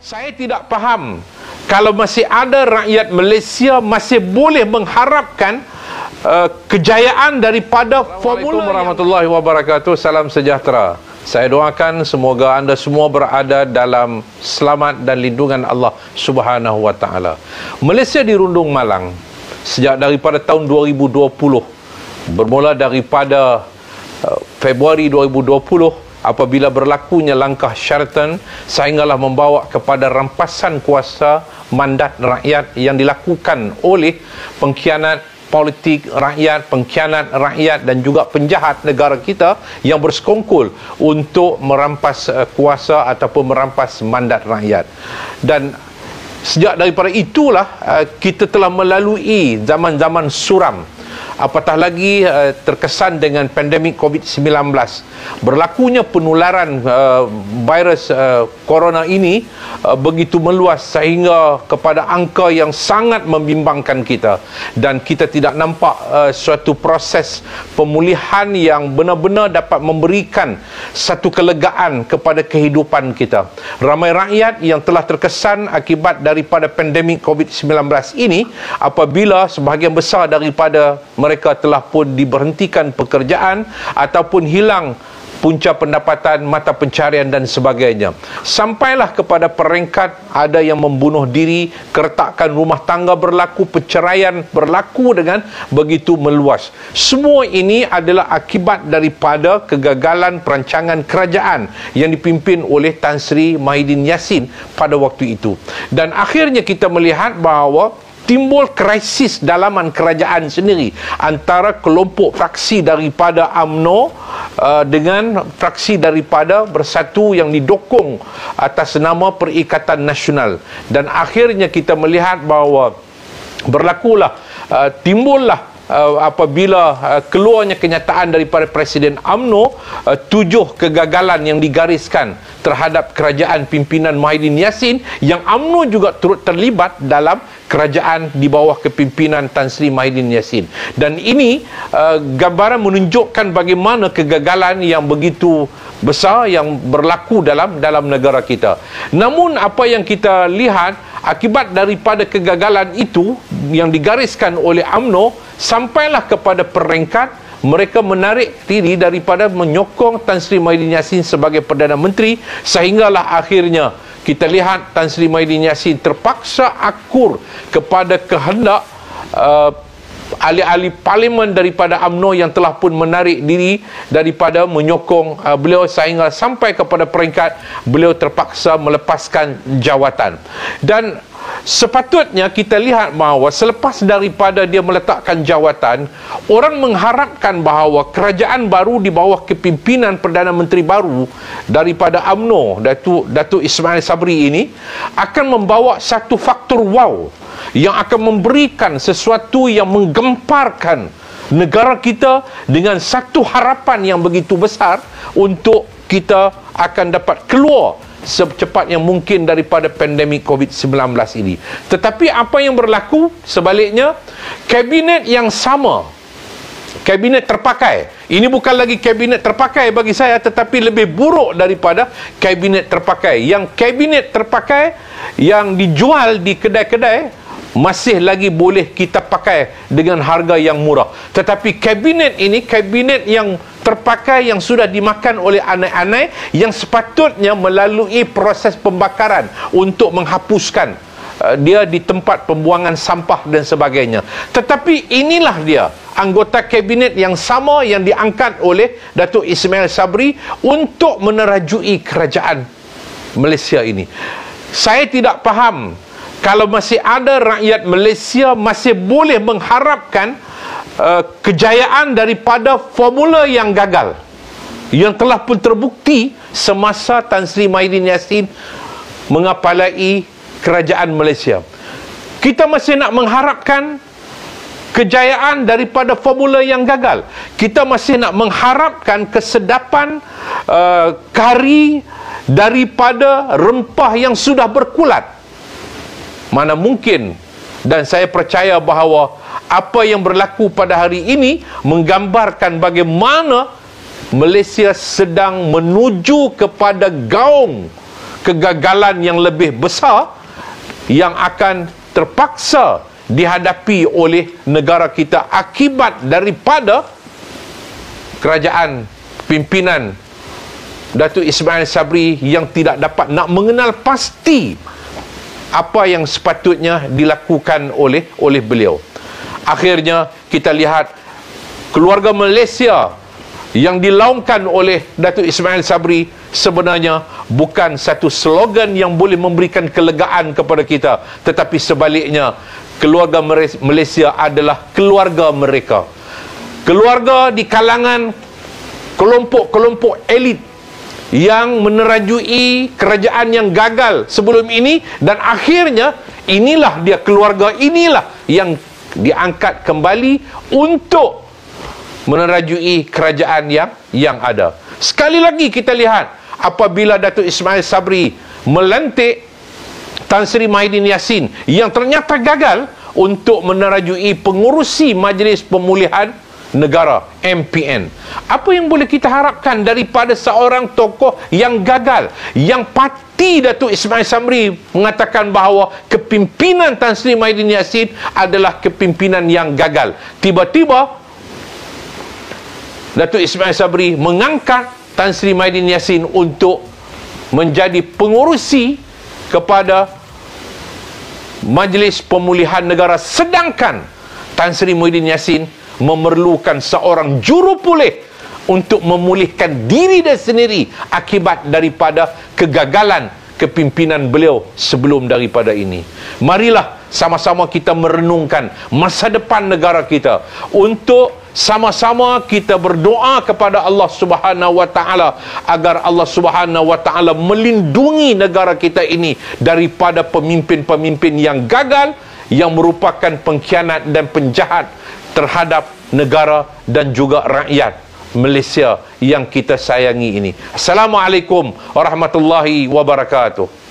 Saya tidak faham kalau masih ada rakyat Malaysia masih boleh mengharapkan kejayaan daripada formula. Warahmatullahi wabarakatuh. Salam sejahtera. Saya doakan semoga anda semua berada dalam selamat dan lindungan Allah Subhanahu wa taala. Malaysia dirundung malang sejak daripada tahun 2020. Bermula daripada Februari 2020 apabila berlakunya langkah Sheraton sehinggalah membawa kepada rampasan kuasa mandat rakyat yang dilakukan oleh pengkhianat politik rakyat, pengkhianat rakyat dan juga penjahat negara kita yang bersekongkol untuk merampas kuasa ataupun merampas mandat rakyat. Dan sejak daripada itulah kita telah melalui zaman-zaman suram, apatah lagi terkesan dengan pandemik COVID-19. Berlakunya penularan virus corona ini begitu meluas sehingga kepada angka yang sangat membimbangkan kita, dan kita tidak nampak suatu proses pemulihan yang benar-benar dapat memberikan satu kelegaan kepada kehidupan kita. Ramai rakyat yang telah terkesan akibat daripada pandemik COVID-19 ini apabila sebahagian besar daripada mereka telah pun diberhentikan pekerjaan ataupun hilang punca pendapatan, mata pencarian dan sebagainya. Sampailah kepada peringkat ada yang membunuh diri, keretakan rumah tangga berlaku, perceraian berlaku dengan begitu meluas. Semua ini adalah akibat daripada kegagalan perancangan kerajaan yang dipimpin oleh Tan Sri Mahyidin Yassin pada waktu itu. Dan akhirnya kita melihat bahawa timbul krisis dalaman kerajaan sendiri antara kelompok fraksi daripada UMNO dengan fraksi daripada Bersatu yang didokong atas nama Perikatan Nasional. Dan akhirnya kita melihat bahawa berlakulah timbullah apabila keluarnya kenyataan daripada Presiden UMNO 7 kegagalan yang digariskan terhadap kerajaan pimpinan Mahyidin Yassin yang UMNO juga turut terlibat dalam kerajaan di bawah kepimpinan Tan Sri Mahyidin Yassin. Dan ini gambaran menunjukkan bagaimana kegagalan yang begitu besar yang berlaku dalam negara kita. Namun apa yang kita lihat akibat daripada kegagalan itu yang digariskan oleh UMNO, sampailah kepada peringkat mereka menarik diri daripada menyokong Tan Sri Mahyidin Yassin sebagai Perdana Menteri, sehinggalah akhirnya kita lihat Tan Sri Mahyidin Yassin terpaksa akur kepada kehendak ahli-ahli parlimen daripada UMNO yang telah pun menarik diri daripada menyokong beliau, sehingga sampai kepada peringkat beliau terpaksa melepaskan jawatan. Dan sepatutnya kita lihat bahawa selepas daripada dia meletakkan jawatan, orang mengharapkan bahawa kerajaan baru di bawah kepimpinan Perdana Menteri baru daripada UMNO, Datuk Ismail Sabri ini akan membawa satu faktor wow yang akan memberikan sesuatu yang menggemparkan negara kita dengan satu harapan yang begitu besar untuk kita akan dapat keluar secepat yang mungkin daripada pandemik COVID-19 ini. Tetapi apa yang berlaku sebaliknya, kabinet yang sama, kabinet terpakai, ini bukan lagi kabinet terpakai bagi saya, tetapi lebih buruk daripada kabinet terpakai. Yang kabinet terpakai yang dijual di kedai-kedai masih lagi boleh kita pakai dengan harga yang murah. Tetapi kabinet ini, kabinet yang terpakai yang sudah dimakan oleh anai-anai yang sepatutnya melalui proses pembakaran untuk menghapuskan dia di tempat pembuangan sampah dan sebagainya. Tetapi inilah dia anggota kabinet yang sama yang diangkat oleh Datuk Ismail Sabri untuk menerajui kerajaan Malaysia ini. Saya tidak faham kalau masih ada rakyat Malaysia masih boleh mengharapkan kejayaan daripada formula yang gagal, yang telah pun terbukti semasa Tan Sri Mahyidin Yassin mengapalai kerajaan Malaysia. Kita masih nak mengharapkan kejayaan daripada formula yang gagal. Kita masih nak mengharapkan kesedapan kari daripada rempah yang sudah berkulat. Mana mungkin. Dan saya percaya bahawa apa yang berlaku pada hari ini menggambarkan bagaimana Malaysia sedang menuju kepada gaung kegagalan yang lebih besar yang akan terpaksa dihadapi oleh negara kita akibat daripada kerajaan pimpinan Datuk Ismail Sabri yang tidak dapat nak mengenal pasti apa yang sepatutnya dilakukan oleh beliau. Akhirnya kita lihat keluarga Malaysia yang dilaungkan oleh Datuk Ismail Sabri sebenarnya bukan satu slogan yang boleh memberikan kelegaan kepada kita, tetapi sebaliknya keluarga Malaysia adalah keluarga mereka, keluarga di kalangan kelompok-kelompok elit yang menerajui kerajaan yang gagal sebelum ini, dan akhirnya inilah dia, keluarga inilah yang diangkat kembali untuk menerajui kerajaan yang ada. Sekali lagi kita lihat apabila Datuk Ismail Sabri melantik Tan Sri Mahyidin Yassin yang ternyata gagal untuk menerajui pengurusi Majlis Pemulihan Negara MPN. Apa yang boleh kita harapkan daripada seorang tokoh yang gagal, yang parti Datuk Ismail Sabri mengatakan bahawa kepimpinan Tan Sri Mahyidin Yassin adalah kepimpinan yang gagal. Tiba-tiba Datuk Ismail Sabri mengangkat Tan Sri Mahyidin Yassin untuk menjadi pengurusi kepada Majlis Pemulihan Negara, sedangkan Tan Sri Mahyidin Yassin memerlukan seorang jurupulih untuk memulihkan diri dia sendiri akibat daripada kegagalan kepimpinan beliau sebelum daripada ini. Marilah sama-sama kita merenungkan masa depan negara kita, untuk sama-sama kita berdoa kepada Allah Subhanahu wa taala agar Allah Subhanahu wa taala melindungi negara kita ini daripada pemimpin-pemimpin yang gagal, yang merupakan pengkhianat dan penjahat terhadap negara dan juga rakyat Malaysia yang kita sayangi ini. Assalamualaikum warahmatullahi wabarakatuh.